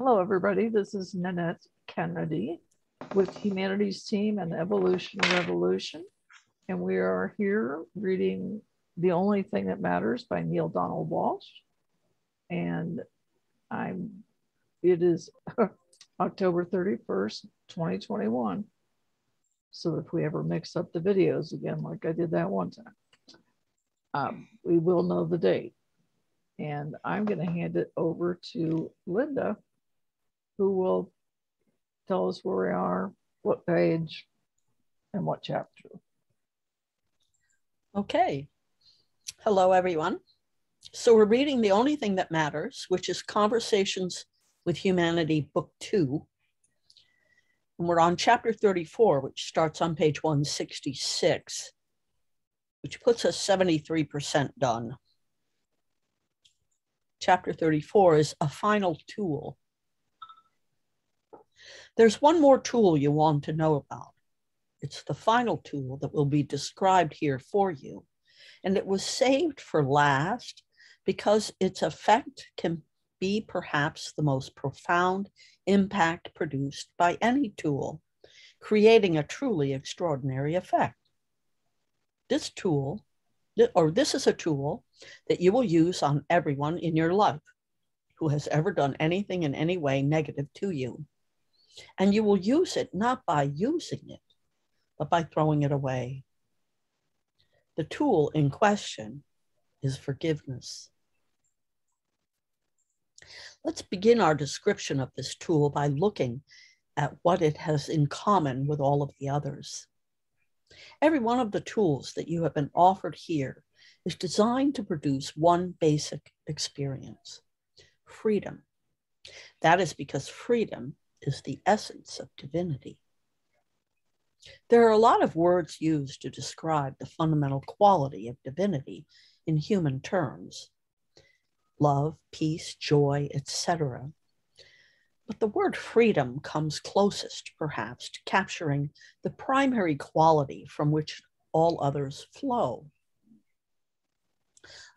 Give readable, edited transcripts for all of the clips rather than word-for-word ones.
Hello, everybody. This is Nanette Kennedy with Humanities Team and Evolution Revolution. And we are here reading The Only Thing That Matters by Neale Donald Walsch. And it is October 31st, 2021. So if we ever mix up the videos again, like I did that one time, we will know the date. And I'm going to hand it over to Linda, who will tell us where we are, what page, and what chapter. Okay. Hello, everyone. So we're reading The Only Thing That Matters, which is Conversations with Humanity, Book 2. And we're on chapter 34, which starts on page 166, which puts us 73% done. Chapter 34 is a final tool. There's one more tool you want to know about. It's the final tool that will be described here for you. And it was saved for last because its effect can be perhaps the most profound impact produced by any tool, creating a truly extraordinary effect. This is a tool that you will use on everyone in your life who has ever done anything in any way negative to you. And you will use it not by using it, but by throwing it away. The tool in question is forgiveness. Let's begin our description of this tool by looking at what it has in common with all of the others. Every one of the tools that you have been offered here is designed to produce one basic experience: freedom. That is because freedom is the essence of divinity. There are a lot of words used to describe the fundamental quality of divinity in human terms: love, peace, joy, etc. But the word freedom comes closest, perhaps, to capturing the primary quality from which all others flow.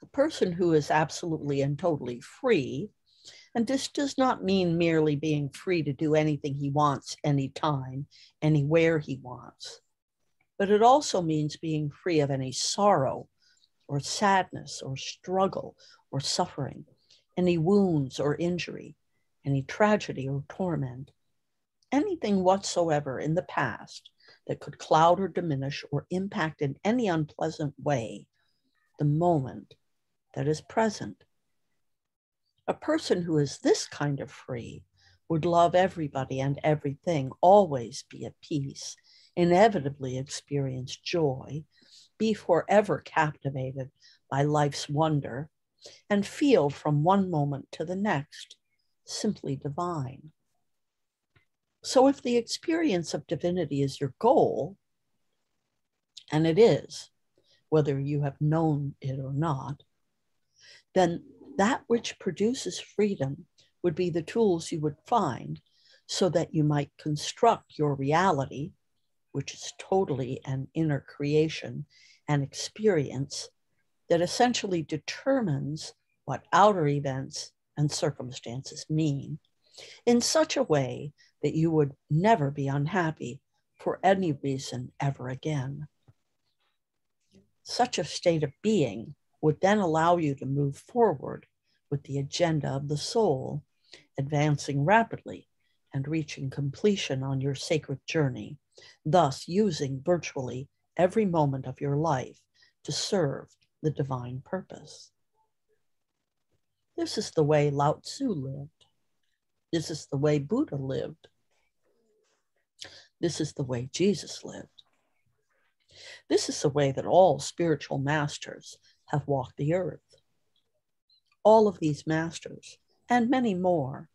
A person who is absolutely and totally free, and this does not mean merely being free to do anything he wants, anytime, anywhere he wants, but it also means being free of any sorrow or sadness or struggle or suffering, any wounds or injury, any tragedy or torment, anything whatsoever in the past that could cloud or diminish or impact in any unpleasant way the moment that is present. A person who is this kind of free would love everybody and everything, always be at peace, inevitably experience joy, be forever captivated by life's wonder, and feel from one moment to the next simply divine. So if the experience of divinity is your goal, and it is, whether you have known it or not, then that which produces freedom would be the tools you would find so that you might construct your reality, which is totally an inner creation and experience that essentially determines what outer events and circumstances mean, in such a way that you would never be unhappy for any reason ever again. Such a state of being would then allow you to move forward with the agenda of the soul, advancing rapidly and reaching completion on your sacred journey, thus using virtually every moment of your life to serve the divine purpose. This is the way Lao Tzu lived. This is the way Buddha lived. This is the way Jesus lived. This is the way that all spiritual masters have walked the earth. All of these masters, and many more,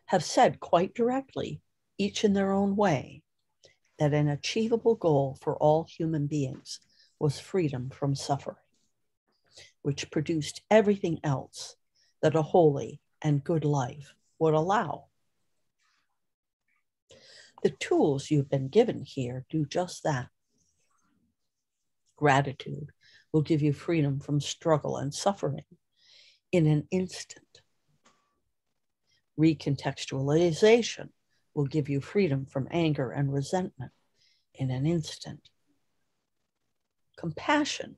have said quite directly, each in their own way, that an achievable goal for all human beings was freedom from suffering, which produced everything else that a holy and good life would allow. The tools you've been given here do just that. Gratitude will give you freedom from struggle and suffering in an instant. Recontextualization will give you freedom from anger and resentment in an instant. Compassion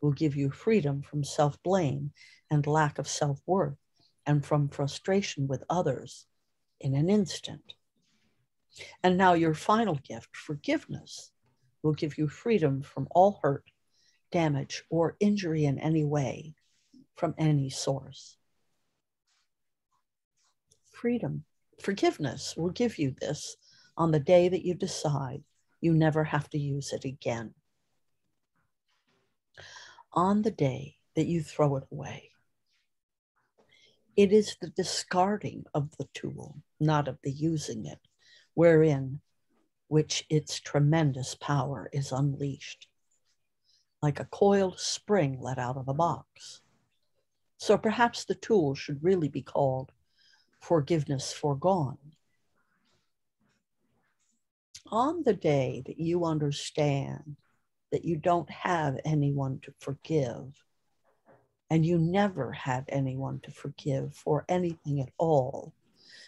will give you freedom from self-blame and lack of self-worth and from frustration with others in an instant. And now your final gift, forgiveness, will give you freedom from all hurt, damage, or injury in any way from any source. Forgiveness will give you this on the day that you decide you never have to use it again. On the day that you throw it away. It is the discarding of the tool, not of the using it, wherein which its tremendous power is unleashed, like a coiled spring let out of a box. So perhaps the tool should really be called forgiveness foregone. On the day that you understand that you don't have anyone to forgive, and you never had anyone to forgive for anything at all,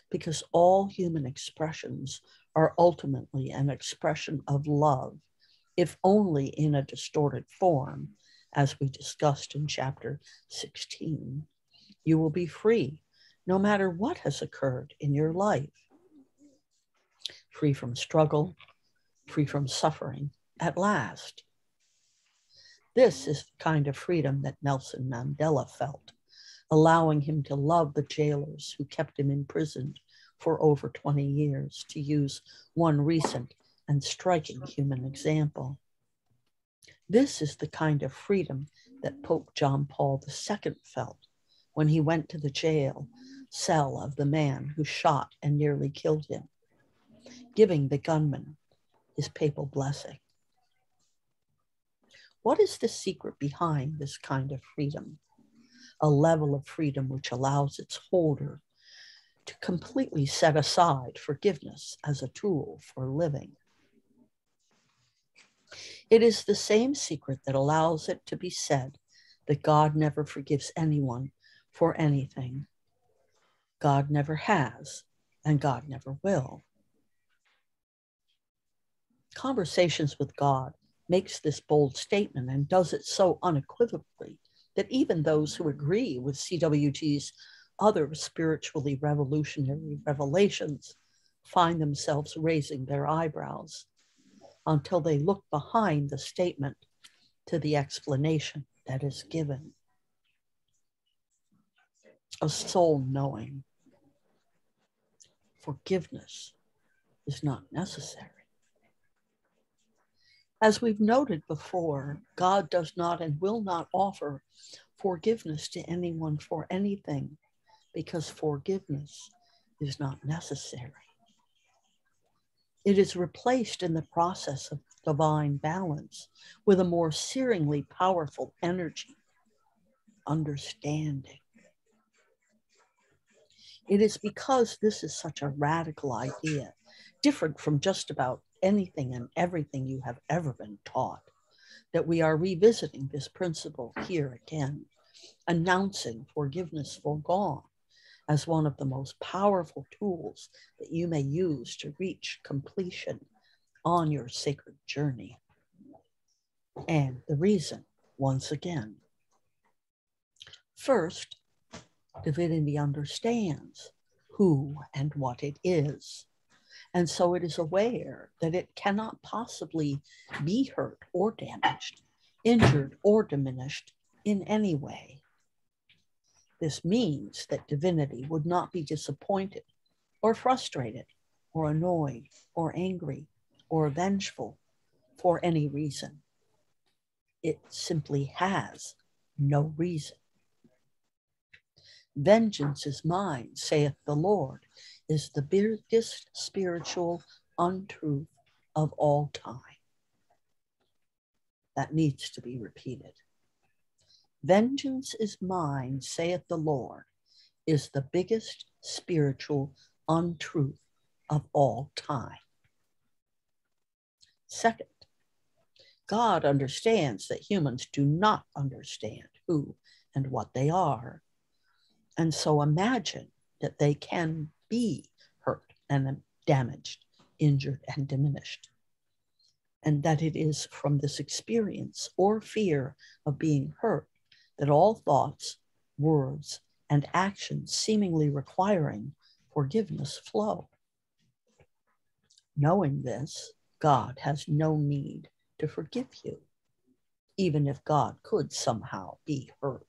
because all human expressions are ultimately an expression of love, if only in a distorted form, as we discussed in chapter 16, you will be free no matter what has occurred in your life. Free from struggle, free from suffering at last. This is the kind of freedom that Nelson Mandela felt, allowing him to love the jailers who kept him imprisoned for over 20 years, to use one recent and striking human example. This is the kind of freedom that Pope John Paul II felt when he went to the jail cell of the man who shot and nearly killed him, giving the gunman his papal blessing. What is the secret behind this kind of freedom? A level of freedom which allows its holder to completely set aside forgiveness as a tool for living. It is the same secret that allows it to be said that God never forgives anyone for anything. God never has, and God never will. Conversations with God makes this bold statement and does it so unequivocally that even those who agree with CWG's other spiritually revolutionary revelations find themselves raising their eyebrows until they look behind the statement to the explanation that is given. A soul knowing forgiveness is not necessary. As we've noted before, God does not and will not offer forgiveness to anyone for anything, because forgiveness is not necessary. It is replaced in the process of divine balance with a more searingly powerful energy, understanding. It is because this is such a radical idea, different from just about anything and everything you have ever been taught, that we are revisiting this principle here again, announcing forgiveness foregone as one of the most powerful tools that you may use to reach completion on your sacred journey. And the reason, once again, first, Divinity understands who and what it is. And so it is aware that it cannot possibly be hurt or damaged, injured or diminished in any way. This means that Divinity would not be disappointed or frustrated or annoyed or angry or vengeful for any reason. It simply has no reason. Vengeance is mine, saith the Lord, is the biggest spiritual untruth of all time. That needs to be repeated. Vengeance is mine, saith the Lord, is the biggest spiritual untruth of all time. Second, God understands that humans do not understand who and what they are. And so imagine that they can be hurt and damaged, injured and diminished, and that it is from this experience or fear of being hurt that all thoughts, words, and actions seemingly requiring forgiveness flow. Knowing this, God has no need to forgive you, even if God could somehow be hurt,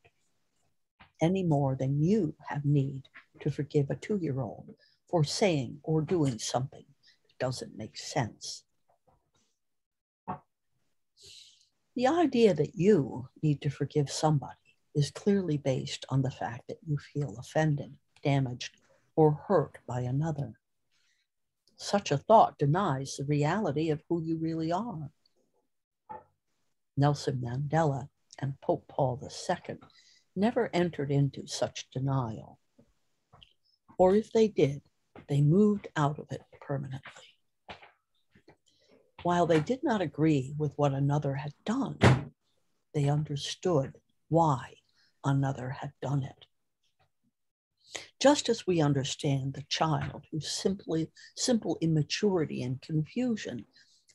any more than you have need to forgive a 2-year-old for saying or doing something that doesn't make sense. The idea that you need to forgive somebody is clearly based on the fact that you feel offended, damaged, or hurt by another. Such a thought denies the reality of who you really are. Nelson Mandela and Pope Paul II never entered into such denial. Or if they did, they moved out of it permanently. While they did not agree with what another had done, they understood why another had done it. Just as we understand the child whose simple immaturity and confusion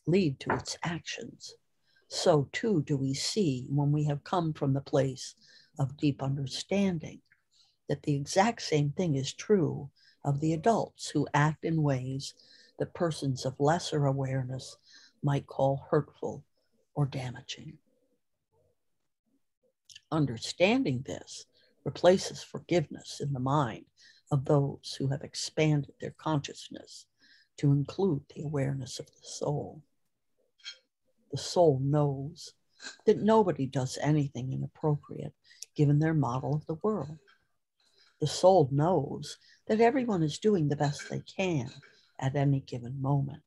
lead to its actions, so too do we see when we have come from the place of deep understanding that the exact same thing is true of the adults who act in ways that persons of lesser awareness might call hurtful or damaging. Understanding this replaces forgiveness in the mind of those who have expanded their consciousness to include the awareness of the soul. The soul knows that nobody does anything inappropriate given their model of the world. The soul knows that everyone is doing the best they can at any given moment.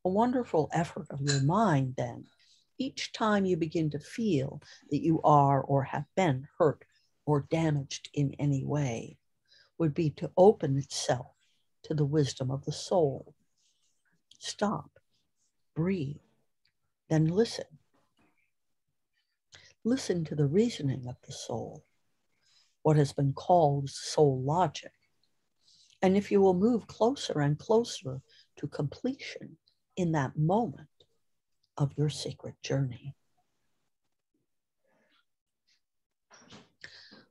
A wonderful effort of your mind, then, each time you begin to feel that you are or have been hurt or damaged in any way, would be to open itself to the wisdom of the soul. Stop, breathe, then listen. Listen to the reasoning of the soul, what has been called soul logic. And if you will move closer and closer to completion in that moment of your sacred journey.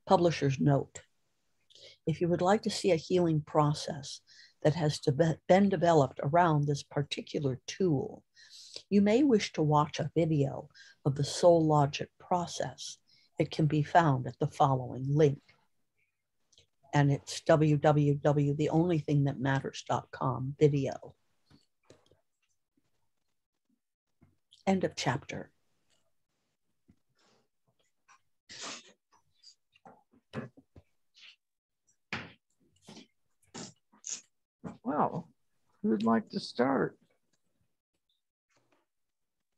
Publisher's note: if you would like to see a healing process that has been developed around this particular tool, you may wish to watch a video of the soul logic process. It can be found at the following link. And it's www.theonlythingthatmatters.com video. End of chapter. Well, who'd like to start?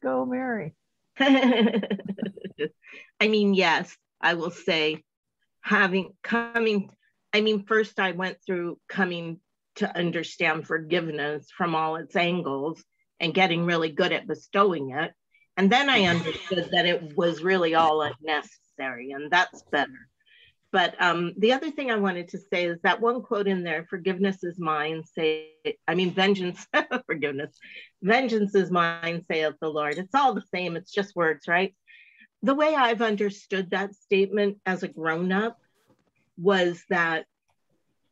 Go, Mary. I mean, yes, I will say first I went through coming to understand forgiveness from all its angles and getting really good at bestowing it. And then I understood that it was really all unnecessary, and that's better. But the other thing I wanted to say is that one quote in there, forgiveness is mine, vengeance, forgiveness, vengeance is mine, saith the Lord. It's all the same, it's just words, right? The way I've understood that statement as a grown-up was that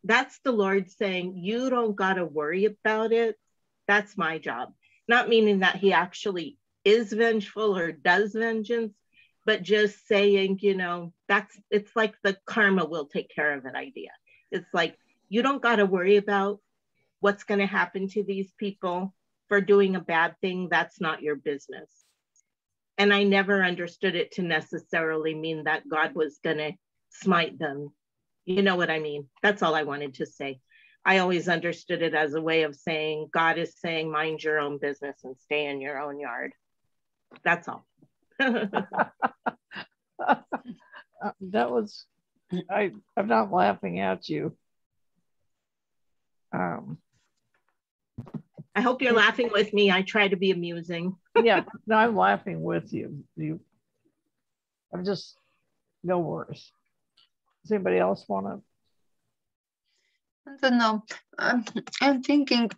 that's the Lord saying, you don't got to worry about it. That's my job. Not meaning that he actually is vengeful or does vengeance, but just saying, it's like the karma will take care of it idea. It's like, you don't got to worry about what's going to happen to these people for doing a bad thing. That's not your business. And I never understood it to necessarily mean that God was going to smite them. You know what I mean? That's all I wanted to say. I always understood it as a way of saying, God is saying, mind your own business and stay in your own yard. That's all. That was, I'm not laughing at you. I hope you're laughing with me. I try to be amusing. Yeah, no, I'm laughing with you. I'm just, no worries. Does anybody else want to? I don't know. I'm thinking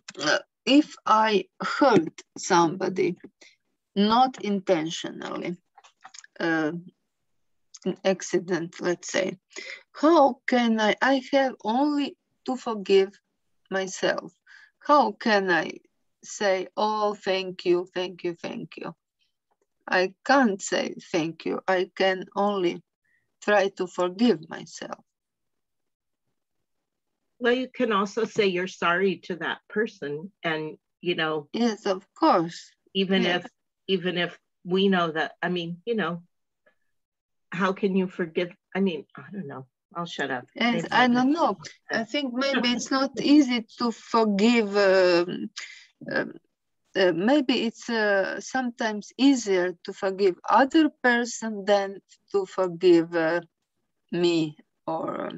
if I hurt somebody, not intentionally, an accident, let's say, how can I have only to forgive myself. How can I say, oh, thank you, thank you, thank you? I can't say thank you. I can only try to forgive myself. Well, you can also say you're sorry to that person, and Yes, of course. even yes. if we know that, how can you forgive? I don't know. I'll shut up. Yes, I don't know. I think maybe it's not easy to forgive. Maybe it's sometimes easier to forgive other person than to forgive me, or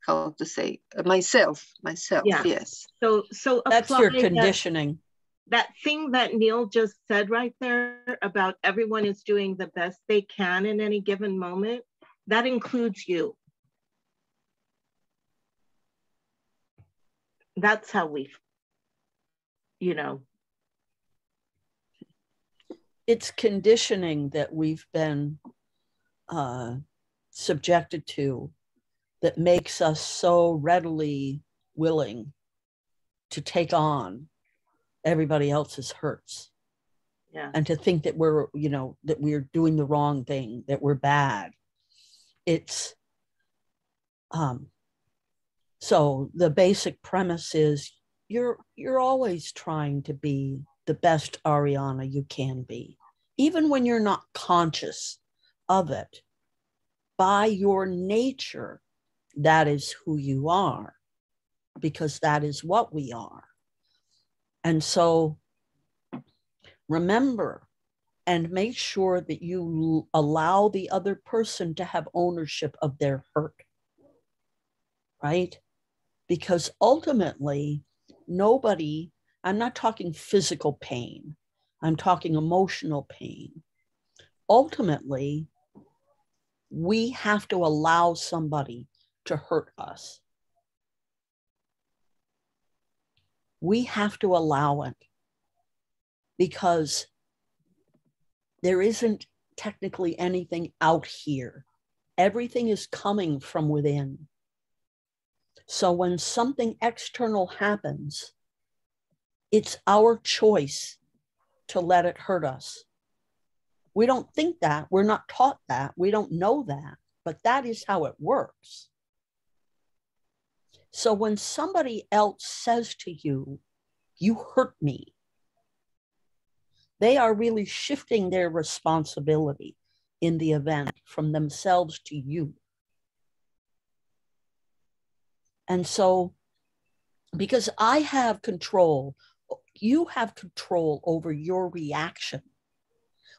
how to say, myself. Yeah. Yes. So That's your conditioning. That thing that Neale just said right there about everyone is doing the best they can in any given moment, that includes you. That's how we, It's conditioning that we've been subjected to that makes us so readily willing to take on everybody else's hurts. Yeah. And to think that we're doing the wrong thing, that we're bad. It's so the basic premise is you're always trying to be the best Ariana you can be, even when you're not conscious of it. By your nature, that is who you are, because that is what we are. And so remember and make sure that you allow the other person to have ownership of their hurt, right? Because ultimately, nobody, I'm not talking physical pain, I'm talking emotional pain. Ultimately, we have to allow somebody to hurt us. We have to allow it, because there isn't technically anything out here. Everything is coming from within. So when something external happens, it's our choice to let it hurt us. We don't think that, we're not taught that, we don't know that, but that is how it works. So when somebody else says to you, you hurt me, they are really shifting their responsibility in the event from themselves to you. And so, because I have control, you have control over your reaction.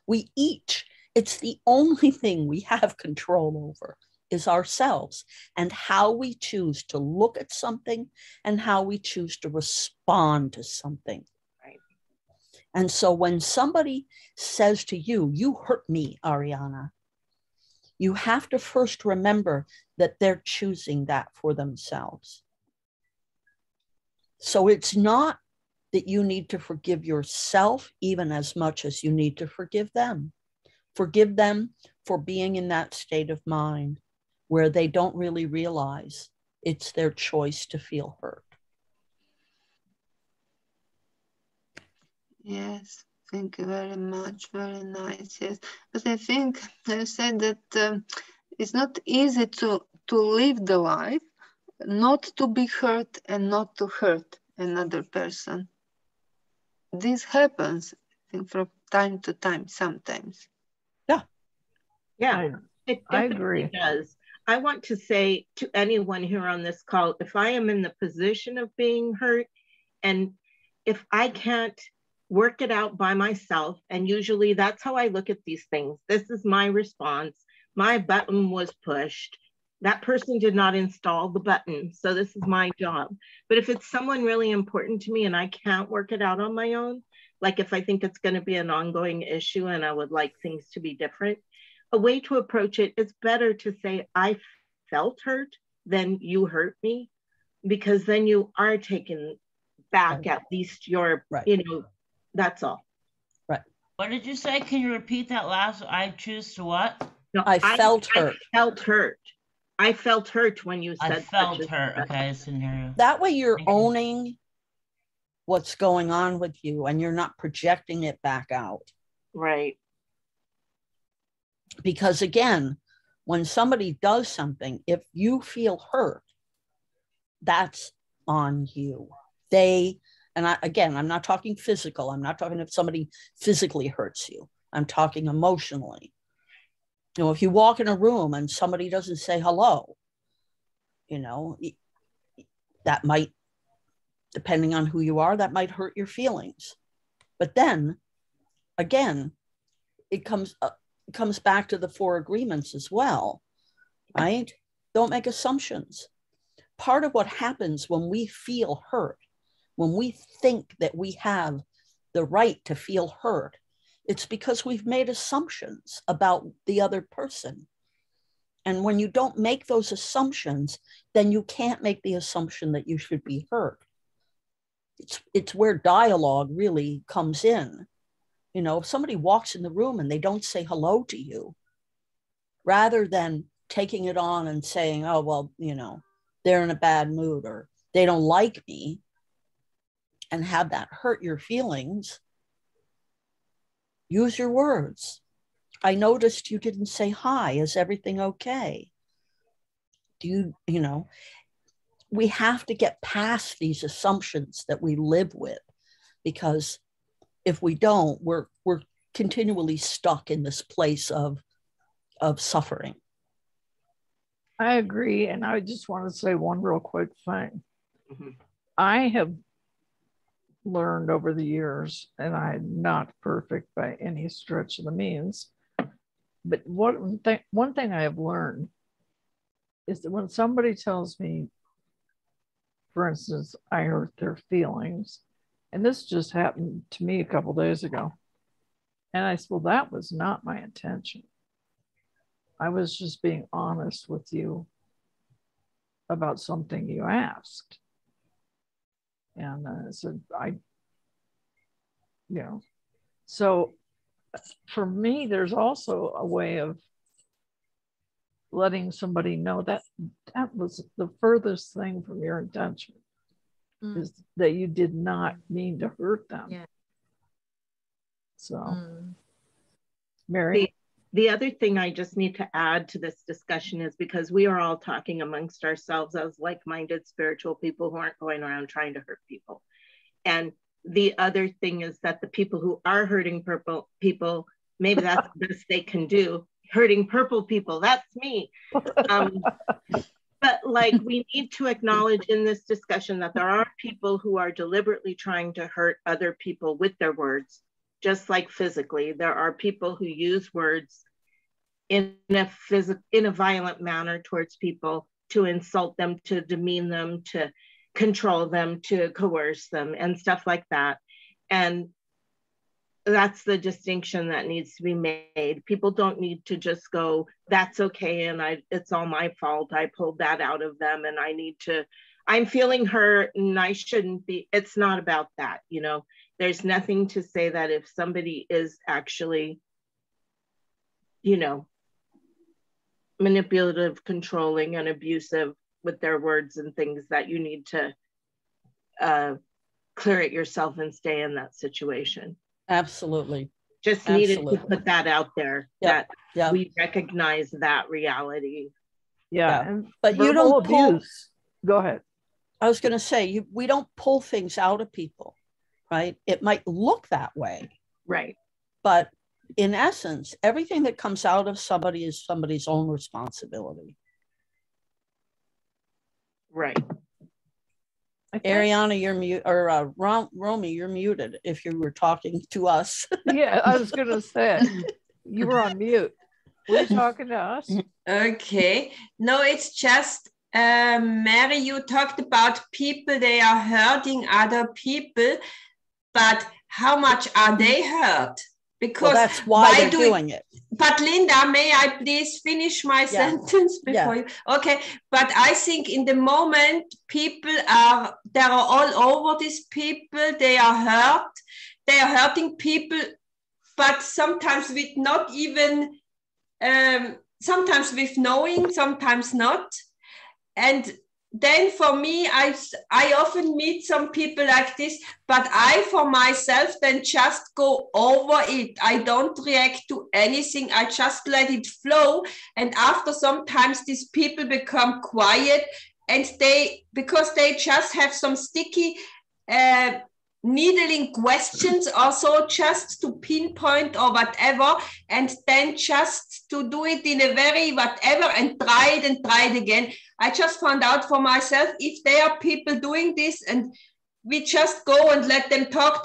We each, it's the only thing we have control over is ourselves and how we choose to look at something and how we choose to respond to something. Right. And so when somebody says to you, you hurt me, Ariana, you have to first remember that they're choosing that for themselves. So it's not that you need to forgive yourself even as much as you need to forgive them. Forgive them for being in that state of mind where they don't really realize it's their choice to feel hurt. Yes, thank you very much. Very nice. Yes, but I think I said that it's not easy to live the life, not to be hurt and not to hurt another person. This happens, I think, from time to time, sometimes. Yeah, it I definitely agree. does. I want to say to anyone here on this call, if I am in the position of being hurt, and if I can't work it out by myself, and usually that's how I look at these things. This is my response. My button was pushed. That person did not install the button, so this is my job. But if it's someone really important to me and I can't work it out on my own, like if I think it's going to be an ongoing issue and I would like things to be different, a way to approach it is better to say, I felt hurt, then you hurt me, because then you are taking back at least your, that's all. Right. What did you say? Can you repeat that last? I choose to what? No, I felt hurt. I felt hurt. I felt hurt when you said I felt hurt. Okay, I didn't hear you. That way you're owning what's going on with you and you're not projecting it back out. Right. Because again, when somebody does something, if you feel hurt, that's on you. I'm not talking physical. I'm not talking if somebody physically hurts you. I'm talking emotionally. If you walk in a room and somebody doesn't say hello, that might, depending on who you are, that might hurt your feelings. But then, again, it comes back to the 4 agreements as well, right? Don't make assumptions. Part of what happens when we feel hurt, when we think that we have the right to feel hurt, it's because we've made assumptions about the other person. And when you don't make those assumptions, then you can't make the assumption that you should be hurt. It's where dialogue really comes in. If somebody walks in the room and they don't say hello to you, rather than taking it on and saying, oh, well, they're in a bad mood or they don't like me, and have that hurt your feelings, use your words. I noticed you didn't say hi. Is everything okay? We have to get past these assumptions that we live with, because if we don't, we're continually stuck in this place of suffering. I agree. And I just want to say one real quick thing. Mm-hmm. I have learned over the years, and I'm not perfect by any stretch of the means, but one thing I have learned is that when somebody tells me, for instance, I hurt their feelings, and this just happened to me a couple days ago, and I said, well, that was not my intention. I was just being honest with you about something you asked. And I said, so for me, there's also a way of letting somebody know that was the furthest thing from your intention, is that you did not mean to hurt them. Yeah. So, Mary? The other thing I just need to add to this discussion is, because we are all talking amongst ourselves as like-minded spiritual people who aren't going around trying to hurt people. And the other thing is that the people who are hurting purple people, maybe that's the best they can do. Hurting purple people, that's me. But we need to acknowledge in this discussion that there are people who are deliberately trying to hurt other people with their words, just like physically. There are people who use words in a violent manner towards people, to insult them, to demean them, to control them, to coerce them, and stuff like that. And that's the distinction that needs to be made. People don't need to just go, that's okay, and it's all my fault. I pulled that out of them, and I'm feeling hurt, and I shouldn't be. It's not about that, There's nothing to say that if somebody is actually, manipulative, controlling, and abusive with their words and things, that you need to clear it yourself and stay in that situation. Absolutely. Just needed to put that out there, that we recognize that reality. Yeah. But you don't abuse. Go ahead. I was going to say, we don't pull things out of people, right? It might look that way. Right. But in essence, everything that comes out of somebody is somebody's own responsibility. Right. Ariana, you're mute, or Romy, you're muted if you were talking to us. Yeah, I was going to say, you were on mute. Were you talking to us? Okay. No, it's just, Mary, you talked about people, they are hurting other people, but how much are they hurt? because Well, that's why they're do doing it. But Linda, may I please finish my sentence before you? Okay, but I think in the moment, they're all over these people, they are hurt, they are hurting people, but sometimes with not even, sometimes with knowing, sometimes not. And then for me, I often meet some people like this, but I, for myself, then just go over it. I don't react to anything. I just let it flow. And after sometimes these people become quiet, and because they just have some sticky, needling questions also, just to pinpoint or whatever, and then just to do it in a very whatever and try it again. I just found out for myself, if there are people doing this and we just go and let them talk,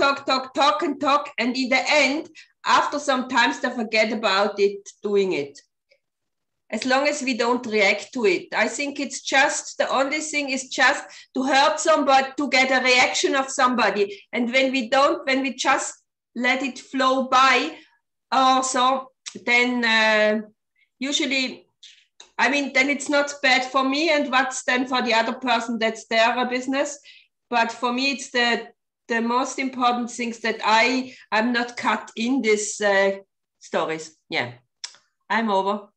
and in the end, after some times they forget about it, doing it. As long as we don't react to it. I think it's just, the only thing is just to hurt somebody, to get a reaction of somebody. And when we just let it flow by also, then usually, I mean, then it's not bad for me, and what's then for the other person, that's their business. But for me, it's the most important things that I'm not cut in these stories. Yeah, I'm over.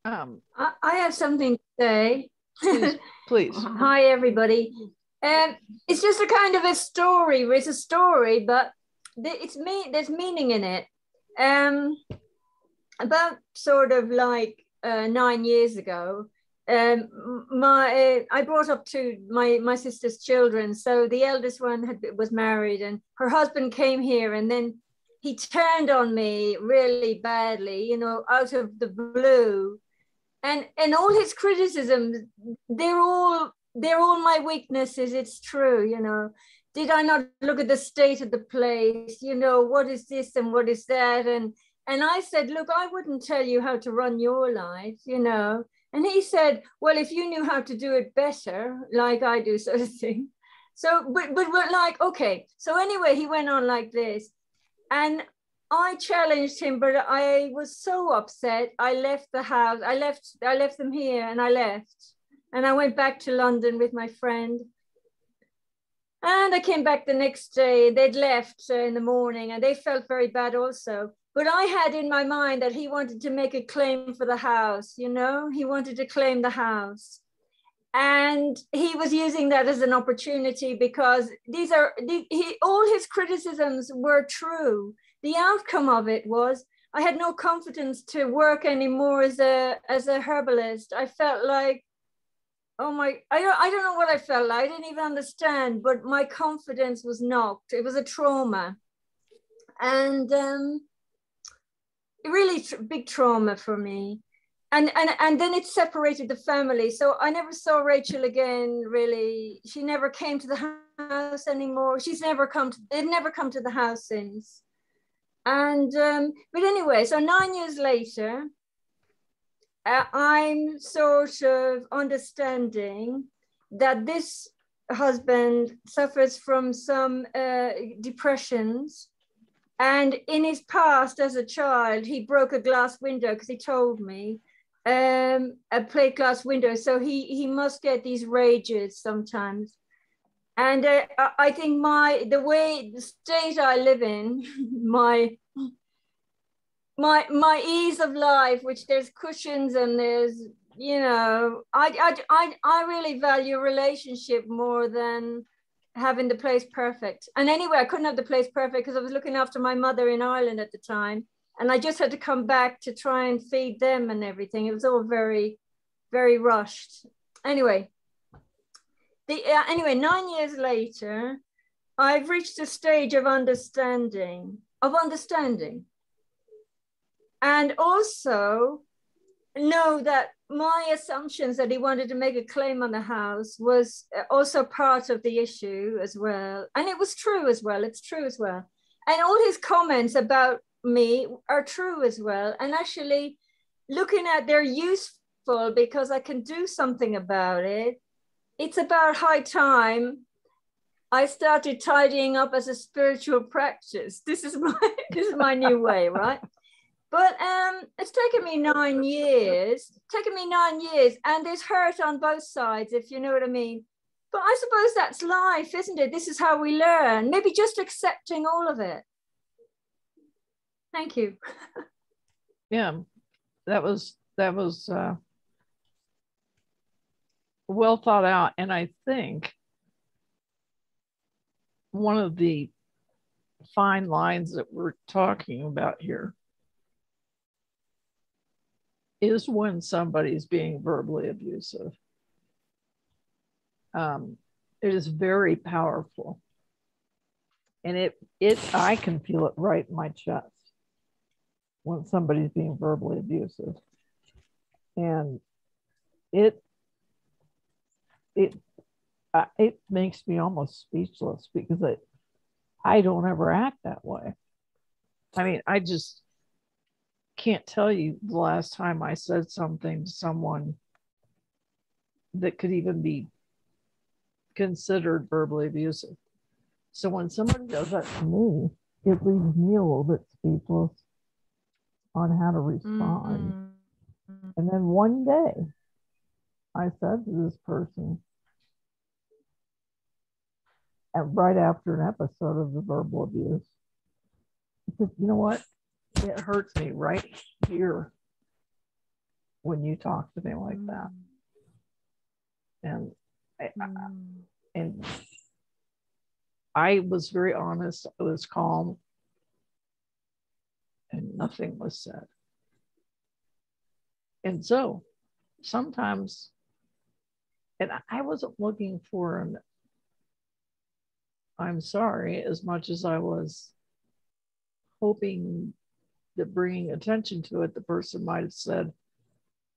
I have something to say. Please. Hi, everybody. It's just a kind of a story. It's a story, but there's meaning in it. About sort of like 9 years ago, I brought up my sister's children. So the eldest one was married, and her husband came here, and then he turned on me really badly, you know, out of the blue. And all his criticisms, they're all my weaknesses. It's true, you know. Did I not look at the state of the place? You know, what is this and what is that? And I said, look, I wouldn't tell you how to run your life, you know. And he said, well, if you knew how to do it better, like I do, sort of thing. So, but like, okay. So anyway, he went on like this, and I challenged him, but I was so upset. I left the house. I left them here, and I left. And I went back to London with my friend. And I came back the next day. They'd left in the morning, and they felt very bad also. But I had in my mind that he wanted to make a claim for the house, you know? He wanted to claim the house. And he was using that as an opportunity, because all his criticisms were true. The outcome of it was I had no confidence to work anymore as a herbalist. I felt like, oh my, I don't know what I felt like. I didn't even understand, but my confidence was knocked. It was a trauma. And really big trauma for me. And then it separated the family. So I never saw Rachel again, really. She never came to the house anymore. They'd never come to the house since. And, but anyway, so 9 years later, I'm sort of understanding that this husband suffers from some depressions. And in his past as a child, he broke a glass window, because he told me, a plate glass window. So he must get these rages sometimes. And I think the state I live in, my ease of life, which there's cushions and there's, you know, I really value relationship more than having the place perfect. And anyway, I couldn't have the place perfect because I was looking after my mother in Ireland at the time. And I just had to come back to try and feed them and everything. It was all very, very rushed. Anyway, 9 years later, I've reached a stage of understanding. And also know that my assumptions that he wanted to make a claim on the house was also part of the issue as well. And it was true as well. It's true as well. And all his comments about me are true as well. And actually looking at, they're useful because I can do something about it. It's about high time I started tidying up as a spiritual practice. This is my new way, right? But it's taken me 9 years. And there's hurt on both sides, if you know what I mean. But I suppose that's life, isn't it? This is how we learn. Maybe just accepting all of it. Thank you. Yeah, that was well thought out. And I think one of the fine lines that we're talking about here is when somebody's being verbally abusive. It is very powerful. And I can feel it right in my chest when somebody's being verbally abusive. And it makes me almost speechless because I don't ever act that way. I mean, I just can't tell you the last time I said something to someone that could even be considered verbally abusive. So when somebody does that to me, it leaves me a little bit speechless on how to respond. Mm-hmm. And then one day, I said to this person, and right after an episode of the verbal abuse, I said, you know what? It hurts me right here when you talk to me like that. And I was very honest. I was calm, and nothing was said. And so sometimes, and I wasn't looking for an I'm sorry as much as I was hoping that bringing attention to it, the person might have said,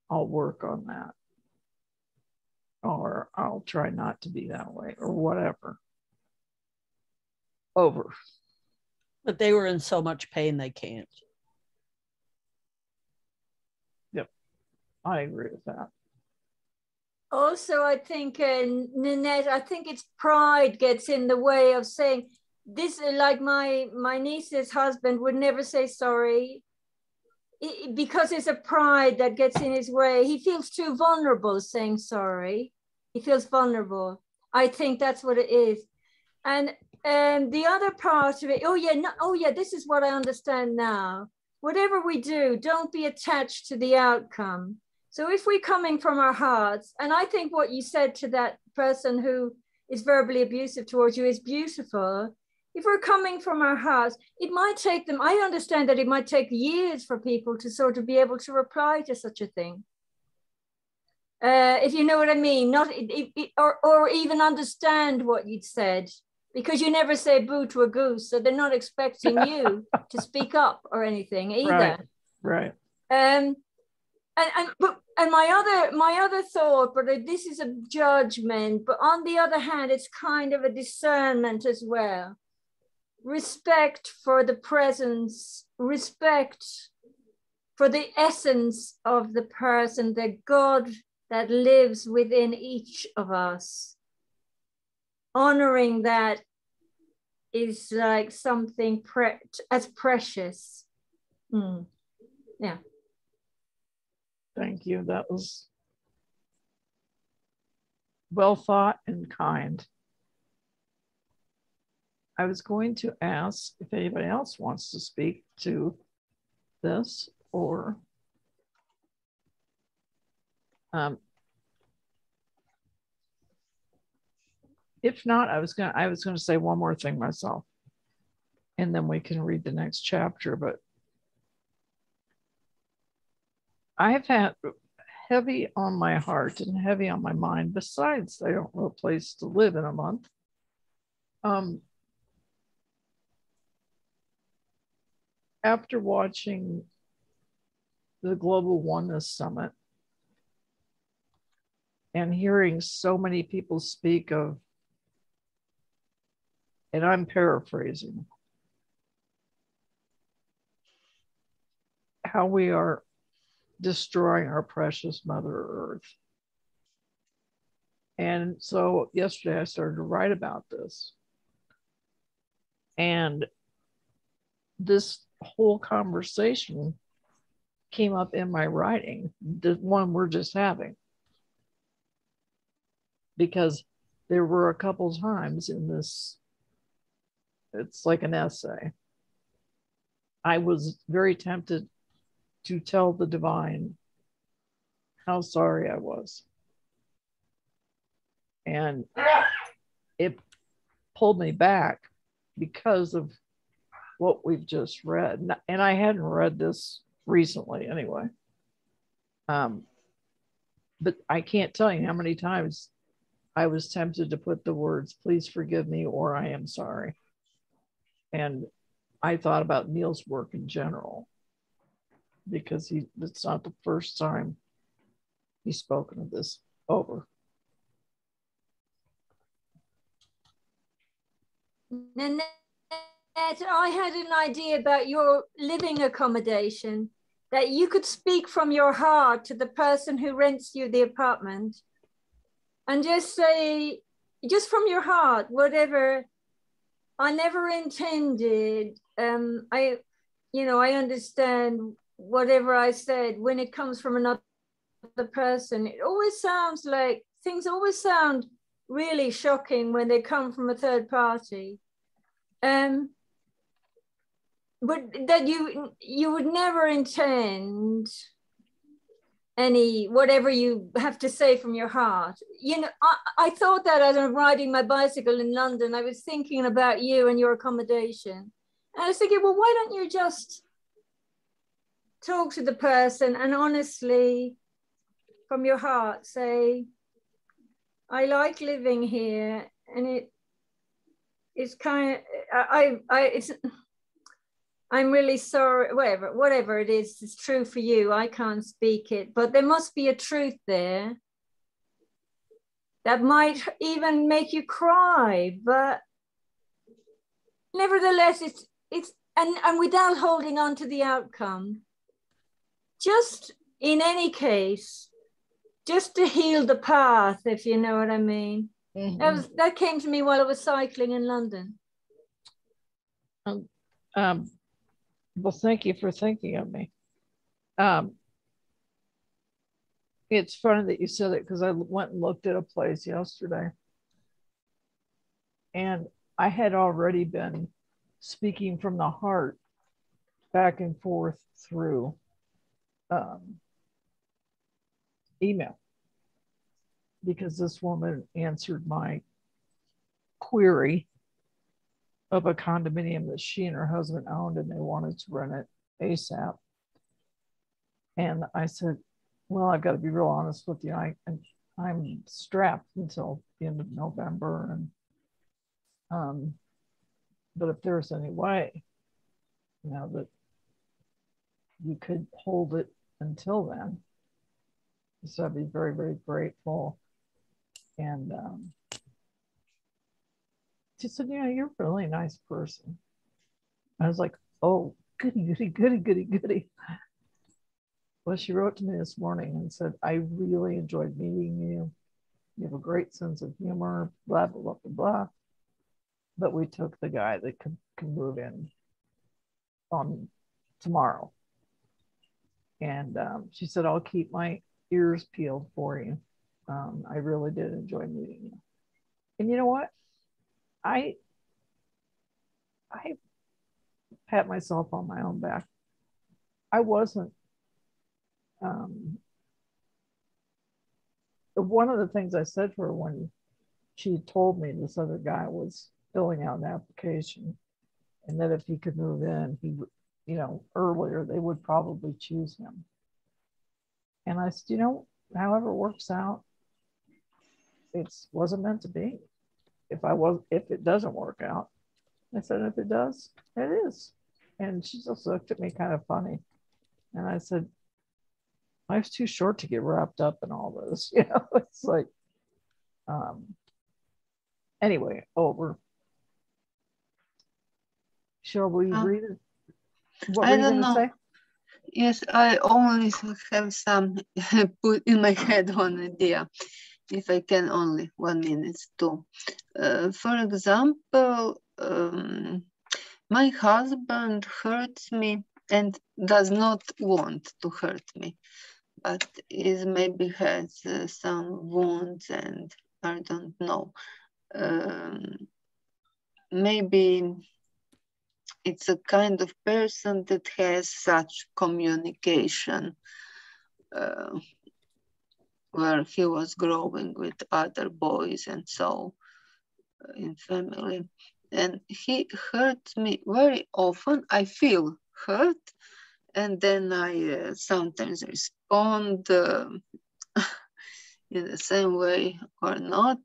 I'll work on that, or I'll try not to be that way, or whatever. Over. But they were in so much pain they can't. Yep, I agree with that. Also, I think, Nanette, I think it's pride gets in the way of saying this. Like my niece's husband would never say sorry because it's a pride that gets in his way. He feels too vulnerable saying sorry. He feels vulnerable. I think that's what it is. And the other part of it, this is what I understand now. Whatever we do, don't be attached to the outcome. So if we're coming from our hearts, and I think what you said to that person who is verbally abusive towards you is beautiful. If we're coming from our hearts, it might take them, I understand that it might take years for people to sort of be able to reply to such a thing. If you know what I mean, or even understand what you'd said, because you never say boo to a goose, so they're not expecting you to speak up or anything either. Right. And my other thought, but this is a judgment, but on the other hand, it's kind of a discernment as well. Respect for the presence, respect for the essence of the person, the God that lives within each of us. Honoring that is like something as precious. Yeah. Thank you. That was well thought and kind. I was going to ask if anybody else wants to speak to this, or if not, I was going to say one more thing myself, and then we can read the next chapter. But I've had heavy on my heart and heavy on my mind, besides I don't know a place to live in a month. After watching the Global Oneness Summit and hearing so many people speak of, and I'm paraphrasing, how we are destroying our precious Mother Earth. And so yesterday I started to write about this. And this whole conversation came up in my writing, the one we're just having, because there were a couple times in this, it's like an essay, I was very tempted to tell the divine how sorry I was. And it pulled me back because of what we've just read. And I hadn't read this recently anyway. But I can't tell you how many times I was tempted to put the words, please forgive me, or I am sorry. And I thought about Neale's work in general, because it's not the first time he's spoken of this over. Nanette, I had an idea about your living accommodation, that you could speak from your heart to the person who rents you the apartment and just say, just from your heart, whatever. I never intended, I understand whatever I said when it comes from another person. It always sounds like, things always sound really shocking when they come from a third party. But that you would never intend any, whatever you have to say from your heart. I thought that as I'm riding my bicycle in London, I was thinking about you and your accommodation. And I was thinking, well, why don't you just talk to the person and honestly, from your heart, say, I like living here, and it's kind of, I'm really sorry, whatever it is, it's true for you. I can't speak it, but there must be a truth there that might even make you cry. But nevertheless, it's and without holding on to the outcome, just in any case, just to heal the path, if you know what I mean. Mm-hmm. That came to me while I was cycling in London. Well, thank you for thinking of me. It's funny that you said it, because I went and looked at a place yesterday, and I had already been speaking from the heart back and forth through email, because this woman answered my query of a condominium that she and her husband owned, and they wanted to rent it ASAP. And I said, well, I've got to be real honest with you. I'm strapped until the end of November. And but if there's any way, that you could hold it until then, so I'd be very, very grateful. And she said, yeah, you're a really nice person. I was like, oh, goody. Well, she wrote to me this morning and said, I really enjoyed meeting you. You have a great sense of humor, blah, blah, blah, blah, blah. But we took the guy that can move in on tomorrow. And she said, I'll keep my ears peeled for you. I really did enjoy meeting you. And you know what? I pat myself on my own back. I wasn't. One of the things I said to her when she told me this other guy was filling out an application, and that if he could move in, he would, earlier, they would probably choose him. And I said, however it works out, it wasn't meant to be. If it doesn't work out, I said, if it does, it is. And she just looked at me kind of funny. And I said, life's too short to get wrapped up in all this. It's like, anyway, over. Shall we read it? What were you going to say? Yes, I only have some put in my head one idea, if I can, only 1 minute too. For example, my husband hurts me and does not want to hurt me, but is maybe has some wounds and I don't know. Maybe it's a kind of person that has such communication where he was growing with other boys and so in family. And he hurts me very often. I feel hurt and then I sometimes respond in the same way or not.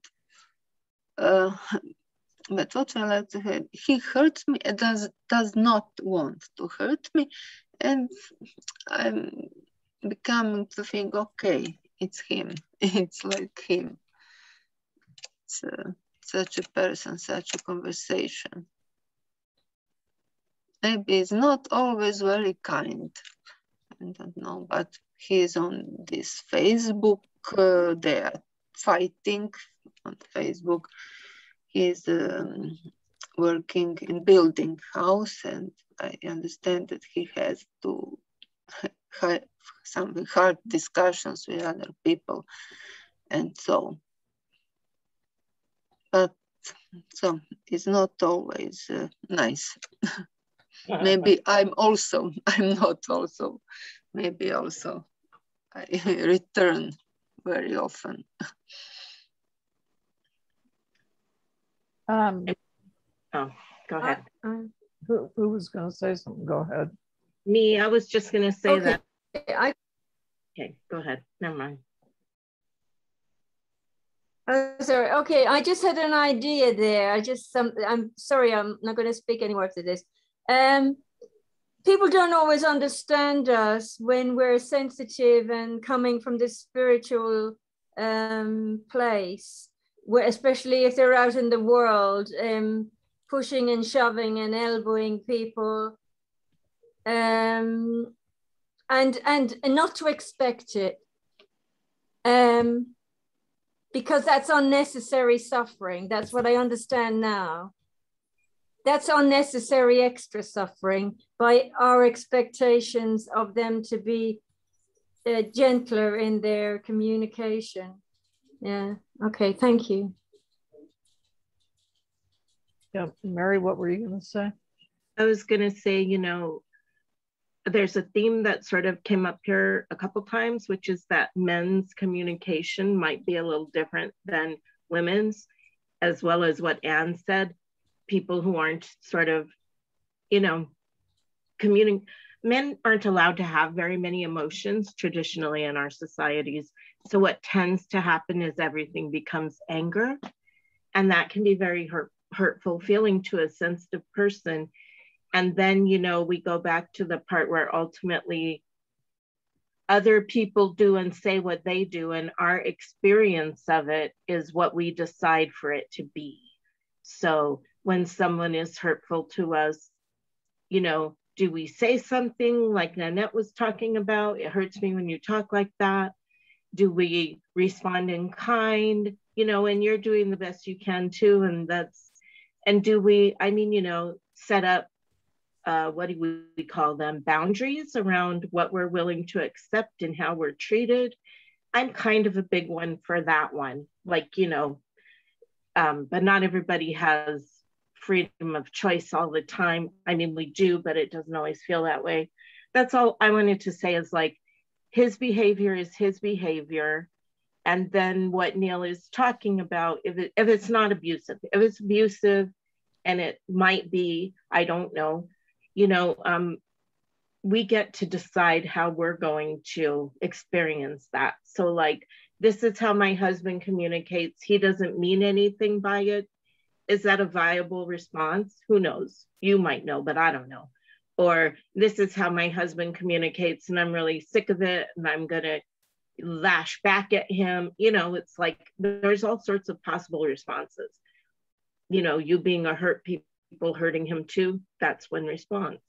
But what I like to have, he hurts me and does not want to hurt me. And I'm becoming to think, okay, it's him. It's like him. It's such a person, such a conversation. Maybe it's not always very kind. I don't know, but he's on this Facebook. They are fighting on Facebook. He's working in building house, and I understand that he has to have some hard discussions with other people, and so. But so it's not always nice. Maybe I'm not also. Maybe also I return very often. Oh, go ahead. Who was going to say something? Go ahead. Me, I was just going to say Okay. that. Okay, go ahead. Never mind. Sorry. Okay, I just had an idea there. I'm sorry, I'm not going to speak anymore after this. People don't always understand us when we're sensitive and coming from this spiritual place, where, especially if they're out in the world, pushing and shoving and elbowing people, and not to expect it, because that's unnecessary suffering. That's what I understand now. That's unnecessary extra suffering by our expectations of them to be gentler in their communication. Yeah, okay, thank you. Yeah, Mary, what were you going to say? I was going to say, you know, there's a theme that sort of came up here a couple times, which is that men's communication might be a little different than women's, as well as what Anne said. People who aren't sort of, you know, men aren't allowed to have very many emotions traditionally in our societies. So what tends to happen is everything becomes anger. And that can be very hurtful feeling to a sensitive person. And then, you know, we go back to the part where ultimately other people do and say what they do, and our experience of it is what we decide for it to be. So when someone is hurtful to us, you know, do we say something like Nanette was talking about? It hurts me when you talk like that. Do we respond in kind? You know, and you're doing the best you can too. And do we, I mean, you know, set up, what do we call them? Boundaries around what we're willing to accept and how we're treated. I'm kind of a big one for that one. Like, you know, but not everybody has freedom of choice all the time. I mean, we do, but it doesn't always feel that way. That's all I wanted to say is like, his behavior is his behavior. And then what Neale is talking about, if it's not abusive, if it's abusive, and it might be, I don't know, you know, we get to decide how we're going to experience that. So like, this is how my husband communicates. He doesn't mean anything by it. Is that a viable response? Who knows? You might know, but I don't know. Or this is how my husband communicates and I'm really sick of it and I'm gonna lash back at him. You know, it's like, there's all sorts of possible responses. You know, you being a hurt people hurting him too, that's one response.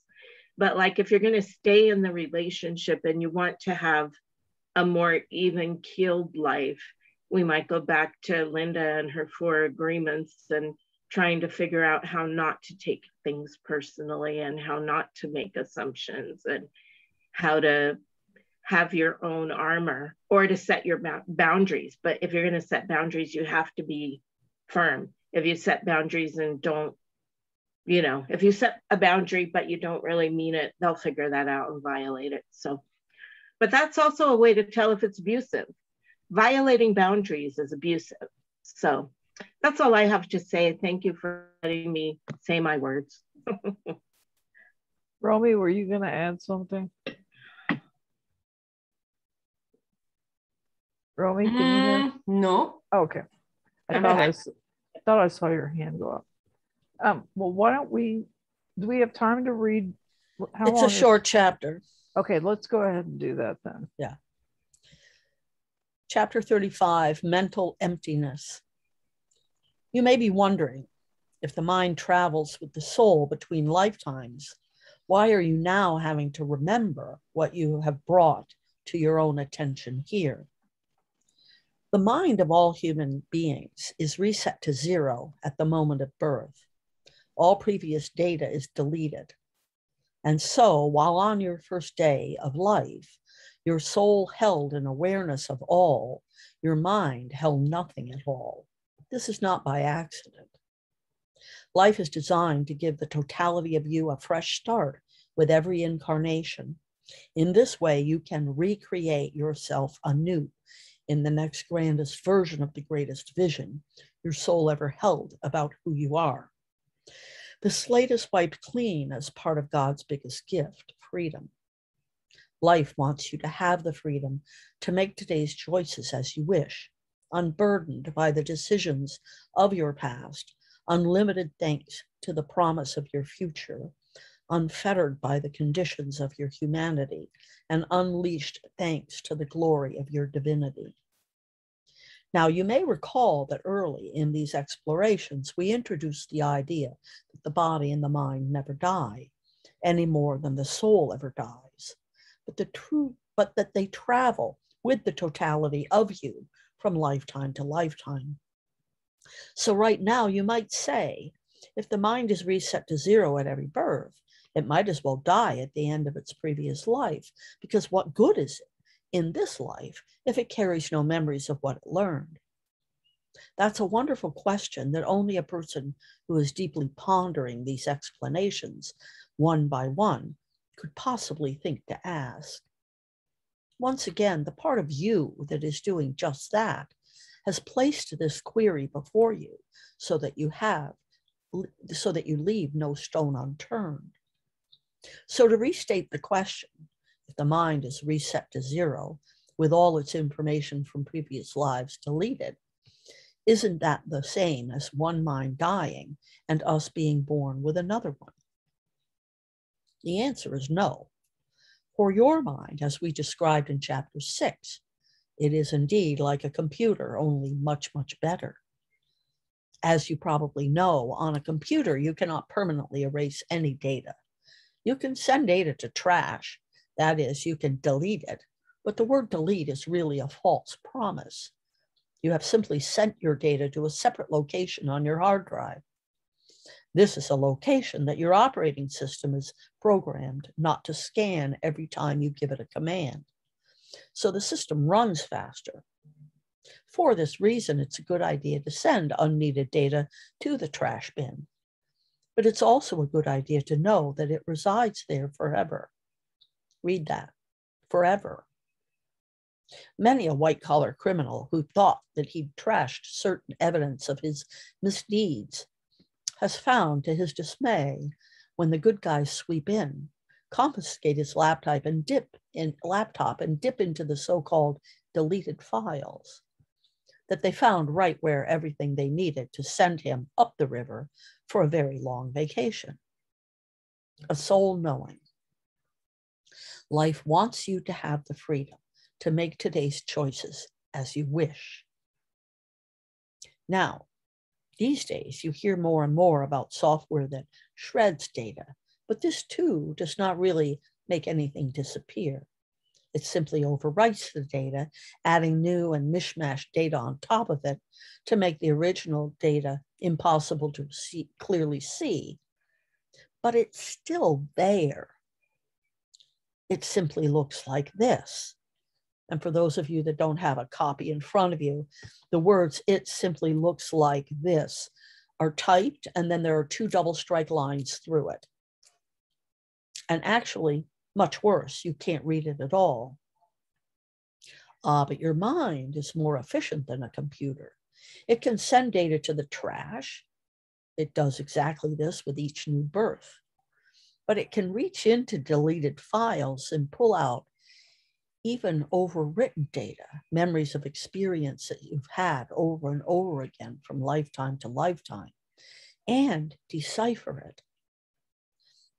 But like, if you're gonna stay in the relationship and you want to have a more even keeled life, we might go back to Linda and her 4 agreements and trying to figure out how not to take things personally and how not to make assumptions and how to have your own armor or to set your boundaries. But if you're going to set boundaries, you have to be firm. If you set boundaries and don't, you know, if you set a boundary, but you don't really mean it, they'll figure that out and violate it. So, but that's also a way to tell if it's abusive. Violating boundaries is abusive. So that's all I have to say. Thank you for letting me say my words. Romy, were you going to add something? Romy, can you hear? No. Okay. I thought I saw your hand go up. Well, why don't we, do we have time to read? It's a short chapter. Okay, let's go ahead and do that then. Yeah. Chapter 35, Mental Emptiness. You may be wondering, if the mind travels with the soul between lifetimes, why are you now having to remember what you have brought to your own attention here? The mind of all human beings is reset to 0 at the moment of birth. All previous data is deleted. And so, while on your first day of life, your soul held an awareness of all, your mind held nothing at all. This is not by accident. Life is designed to give the totality of you a fresh start with every incarnation. In this way, you can recreate yourself anew in the next grandest version of the greatest vision your soul ever held about who you are. The slate is wiped clean as part of God's biggest gift, freedom. Life wants you to have the freedom to make today's choices as you wish, unburdened by the decisions of your past, unlimited thanks to the promise of your future, unfettered by the conditions of your humanity, and unleashed thanks to the glory of your divinity. Now, you may recall that early in these explorations, we introduced the idea that the body and the mind never die, any more than the soul ever dies, but that they travel with the totality of you from lifetime to lifetime. So right now, you might say, if the mind is reset to 0 at every birth, it might as well die at the end of its previous life, because what good is it in this life if it carries no memories of what it learned? That's a wonderful question that only a person who is deeply pondering these explanations one by one could possibly think to ask. Once again, the part of you that is doing just that has placed this query before you so that you leave no stone unturned. So to restate the question, if the mind is reset to 0 with all its information from previous lives deleted, isn't that the same as one mind dying and us being born with another one? The answer is no. For your mind, as we described in chapter 6, it is indeed like a computer, only much, much better. As you probably know, on a computer, you cannot permanently erase any data. You can send data to trash, that is, you can delete it, but the word delete is really a false promise. You have simply sent your data to a separate location on your hard drive. This is a location that your operating system is programmed not to scan every time you give it a command. So the system runs faster. For this reason, it's a good idea to send unneeded data to the trash bin. But it's also a good idea to know that it resides there forever. Read that, forever. Many a white-collar criminal who thought that he'd trashed certain evidence of his misdeeds has found, to his dismay, when the good guys sweep in, confiscate his laptop and dip into the so-called deleted files, that they found right where everything they needed to send him up the river for a very long vacation. A soul knowing. Life wants you to have the freedom to make today's choices as you wish. Now, these days, you hear more and more about software that shreds data, but this too does not really make anything disappear. It simply overwrites the data, adding new and mishmash data on top of it to make the original data impossible to clearly see. But it's still there. It simply looks like this. And for those of you that don't have a copy in front of you, the words "it simply looks like this" are typed, and then there are 2 double strike lines through it. And actually, much worse, you can't read it at all. But your mind is more efficient than a computer. It can send data to the trash. It does exactly this with each new birth. But it can reach into deleted files and pull out even overwritten data, memories of experience that you've had over and over again from lifetime to lifetime, and decipher it.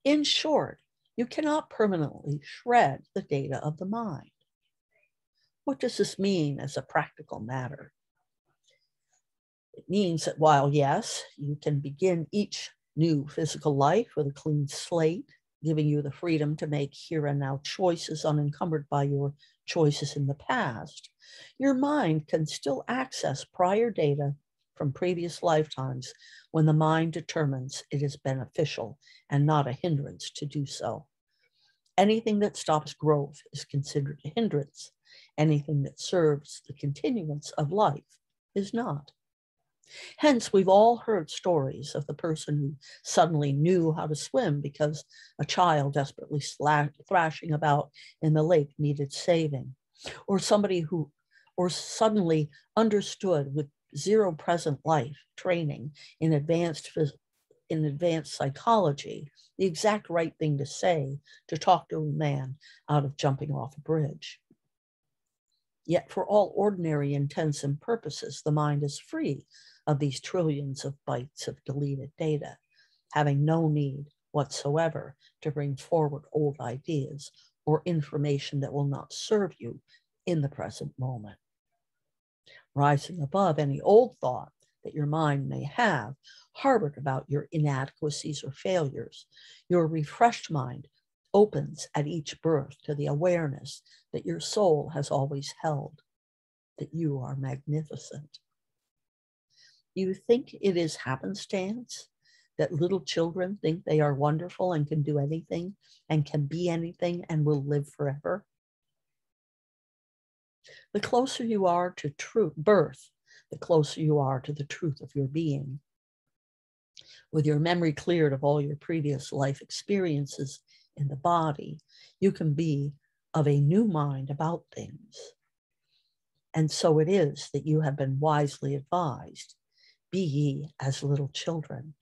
In short, you cannot permanently shred the data of the mind. What does this mean as a practical matter? It means that while, yes, you can begin each new physical life with a clean slate, giving you the freedom to make here and now choices unencumbered by your choices in the past, your mind can still access prior data from previous lifetimes when the mind determines it is beneficial and not a hindrance to do so. Anything that stops growth is considered a hindrance. Anything that serves the continuance of life is not. Hence, we've all heard stories of the person who suddenly knew how to swim because a child desperately thrashing about in the lake needed saving, or somebody who suddenly understood with zero present life training in advanced psychology the exact right thing to say to talk to a man out of jumping off a bridge. Yet for all ordinary intents and purposes, the mind is free of these trillions of bytes of deleted data, having no need whatsoever to bring forward old ideas or information that will not serve you in the present moment. Rising above any old thought that your mind may have harbored about your inadequacies or failures, your refreshed mind opens at each birth to the awareness that your soul has always held, that you are magnificent. You think it is happenstance that little children think they are wonderful and can do anything and can be anything and will live forever? The closer you are to true birth, the closer you are to the truth of your being. With your memory cleared of all your previous life experiences in the body, you can be of a new mind about things. And so it is that you have been wisely advised, be ye as little children.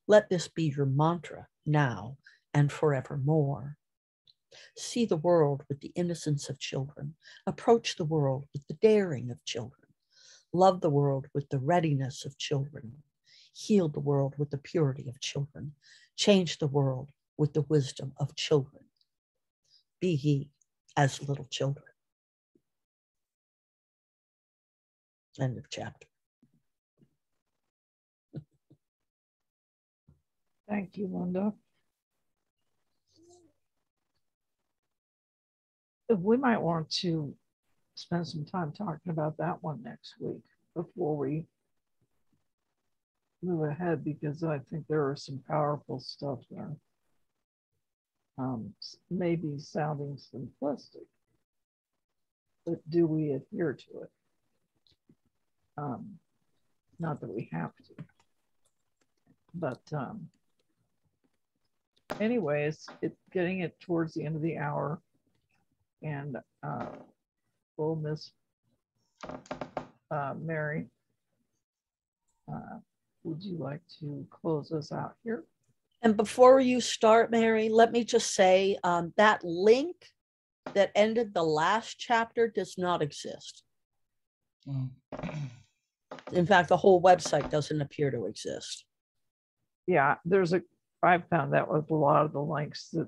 Let this be your mantra now and forevermore. See the world with the innocence of children. Approach the world with the daring of children. Love the world with the readiness of children. Heal the world with the purity of children. Change the world with the wisdom of children. Be ye as little children. End of chapter. Thank you, Linda. We might want to spend some time talking about that one next week before we move ahead, because I think there are some powerful stuff there. Maybe sounding simplistic, but do we adhere to it? Not that we have to, but anyways, it's getting it towards the end of the hour, and we'll miss Mary. Would you like to close us out here? And before you start, Mary, let me just say that link that ended the last chapter does not exist. In fact, the whole website doesn't appear to exist. Yeah, I found that with a lot of the links that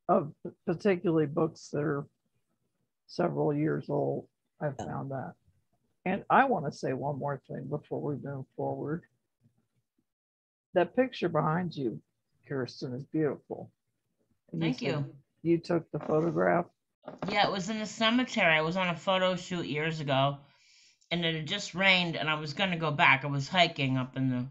of particularly books that are several years old. I found that. And I want to say one more thing before we move forward. That picture behind you, Kirsten, is beautiful. And Thank you. You took the photograph Yeah, it was in the cemetery. I was on a photo shoot years ago, and it had just rained, and I was going to go back. I was hiking up in the,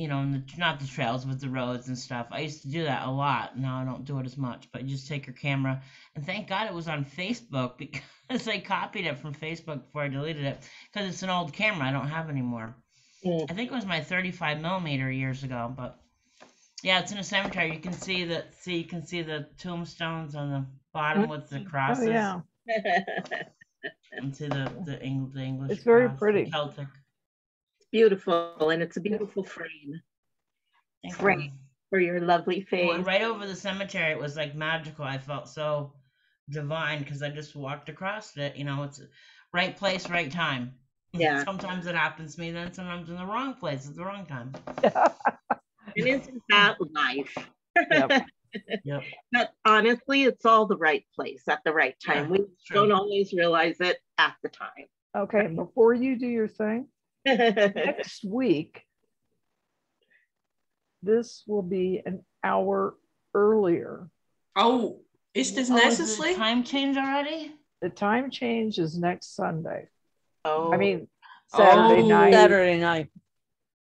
in the, not the trails, but the roads and stuff. I used to do that a lot. Now I don't do it as much, but you just take your camera, and thank God it was on Facebook because I copied it from Facebook before I deleted it because it's an old camera I don't have anymore. I think it was my 35 millimeter years ago, but yeah, it's in a cemetery. You can see the tombstones on the bottom with the crosses. Oh yeah, And see the English. it's very cross, pretty. Celtic. Beautiful, and it's a beautiful frame. Thank Frame you. for your lovely Well, face. right over the cemetery, it was like magical. I felt so divine because I just walked across it. It's right place, right time. Yeah. Sometimes it happens to me, then sometimes in the wrong place at the wrong time. And isn't that life? Yep. Yep. But honestly, it's all the right place at the right time. Yeah, We true. don't always realize it at the time. Okay, before you do your thing, next week, this will be an hour earlier. Oh, is this Oh, is necessary? the time change already? The time change is next Sunday. Oh, I mean, Saturday Oh. night. Saturday night.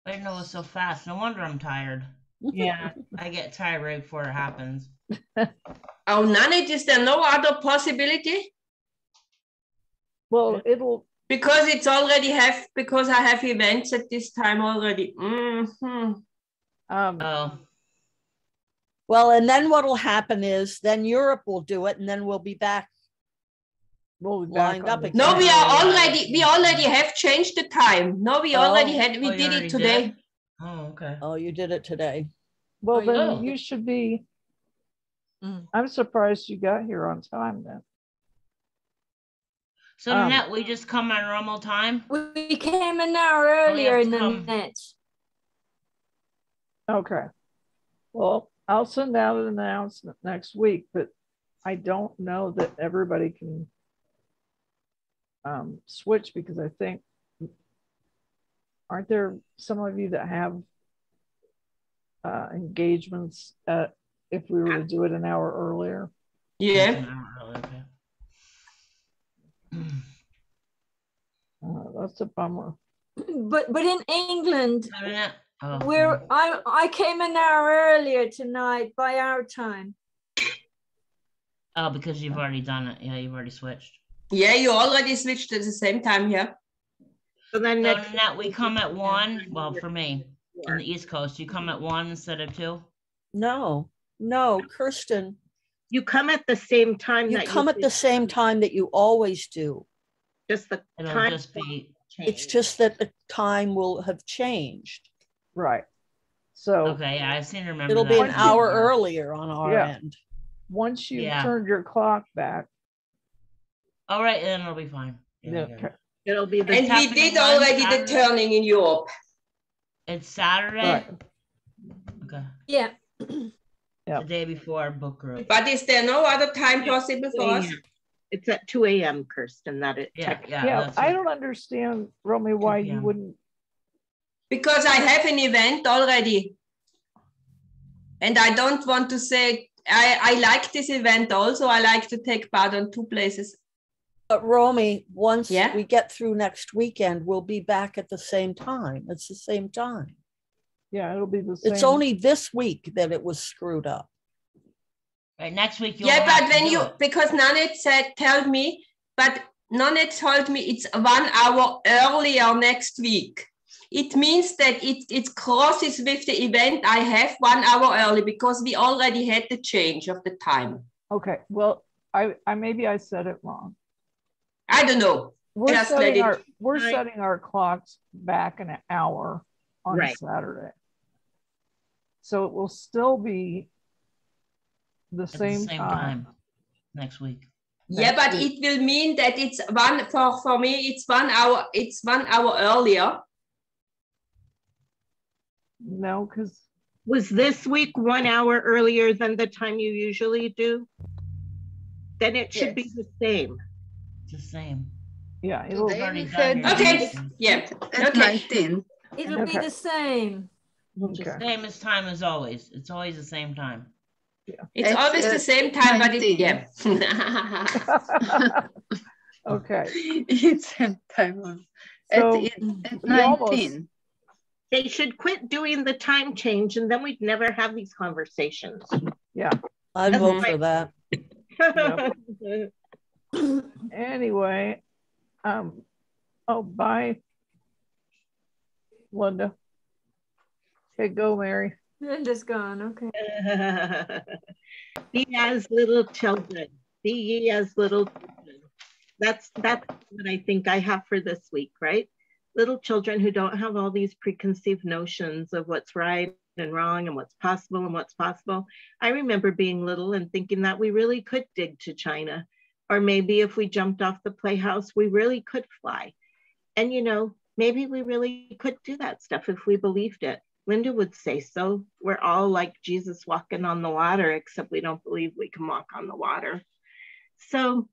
I didn't know it was so fast. No wonder I'm tired. yeah. I get tired right before it happens. Oh, Nanit, is there no other possibility? Well, it'll. Because it's already because I have events at this time already. Mm-hmm. Oh, Well, and then what'll happen is then Europe will do it, and then we'll be back. We'll be Lined back up on the again. No, we calendar. are already have changed the time. No, we already had, we Oh, you did already it today. did? Oh, okay. Oh, you did it today. Well, then Oh. you should be. Mm. I'm surprised you got here on time then. So Nanette, we just come at normal time? We came an hour earlier in the net. Okay. Well, I'll send out an announcement next week, but I don't know that everybody can switch because I think, aren't there some of you that have engagements if we were to do it an hour earlier? Yeah. That's a bummer. But in England, Oh. I came an hour earlier tonight by our time. Oh, because you've already done it. Yeah, you've already switched. Yeah, you already switched at the same time here. So then So next Nanette, we come at 1. Well, for me, on the East Coast, you come at 1 instead of 2? No, Kirsten, you come at the same time. you that come at the same time that you always do. Just the It'll time. just be It's just that the time will have changed. Right. So okay. Yeah, I seem to remember. It'll be that an hour before. earlier on our Yeah. end. once you've Yeah. turned your clock back, All right, then it'll be fine. Yeah, okay. It'll be the And we happening did on already the Saturday? turning in Europe. It's Saturday. Right. Okay. Yeah. Yeah. The day before book group. But is there no other time possible for us? It's at 2 a.m., Kirsten, that it Yeah, yeah. Yeah, that's I it. don't understand, Romy, why 2 you p.m. wouldn't. Because I have an event already. And I don't want to say, I like this event also. I like to take part on 2 places. But Romy, once Yeah. we get through next weekend, we'll be back at the same time. It's the same time. Yeah, it'll be the same. It's only this week that it was screwed up. Right, next week you'll Yeah, have but to when do you, it. because Nanette told me, but Nanette told me it's 1 hour earlier next week. It means that it crosses with the event I have 1 hour early because we already had the change of the time. Okay, well, I maybe I said it wrong. I don't know. We're Just setting let it- Right. setting our clocks back an hour on Right. Saturday. So it will still be the At the same time. next week. Yeah, Next but week. it will mean that it's for me, it's 1 hour, it's 1 hour earlier. No, because Was this week 1 hour earlier than the time you usually do? Then it should be Yes. the same. It's the same. yeah, it'll Today already we done had your Okay, this yeah, at okay. 19. It'll be Okay. the same. okay. Same as time as always. It's always the same time. It's always the same time, but it, 19. yeah. Okay. It's same time. So At we almost- 19. They should quit doing the time change and then we'd never have these conversations. Yeah. I'd That's vote my- for that. Anyway, oh, bye, Linda. Okay, go, Mary. Linda's gone. Okay. Be as little children. Be ye as little children. That's what I think I have for this week, right? Little children who don't have all these preconceived notions of what's right and wrong and what's possible and what's possible. I remember being little and thinking that we really could dig to China, or maybe if we jumped off the playhouse, we really could fly. And you know, maybe we really could do that stuff if we believed it. Linda would say so. We're all like Jesus walking on the water, except we don't believe we can walk on the water. So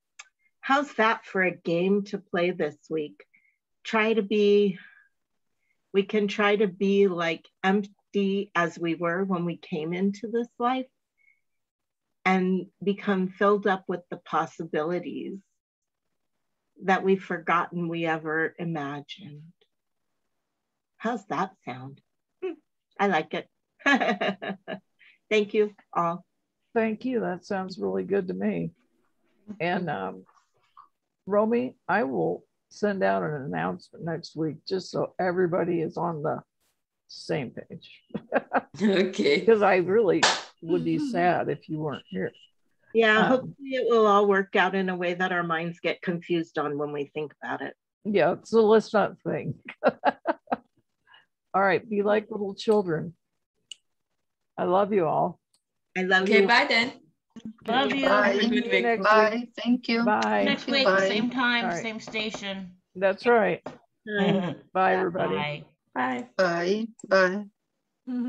how's that for a game to play this week? We can try to be like empty as we were when we came into this life and become filled up with the possibilities that we've forgotten we ever imagined. How's that sound? I like it. Thank you all. Thank you. That sounds really good to me. And Romy, I will send out an announcement next week just so everybody is on the same page. Okay. Because I really would be sad if you weren't here. Yeah, hopefully it will all work out in a way that our minds get confused on when we think about it. Yeah, so let's not think. All right, be like little children. I love you all. I love Okay, you. bye then. Love you. Bye. Have a good week. Next Bye. week. Thank you. Bye. Next week, Bye. same time, All right. same station. That's right. Bye. Bye, everybody. Bye. Bye. Bye. Bye.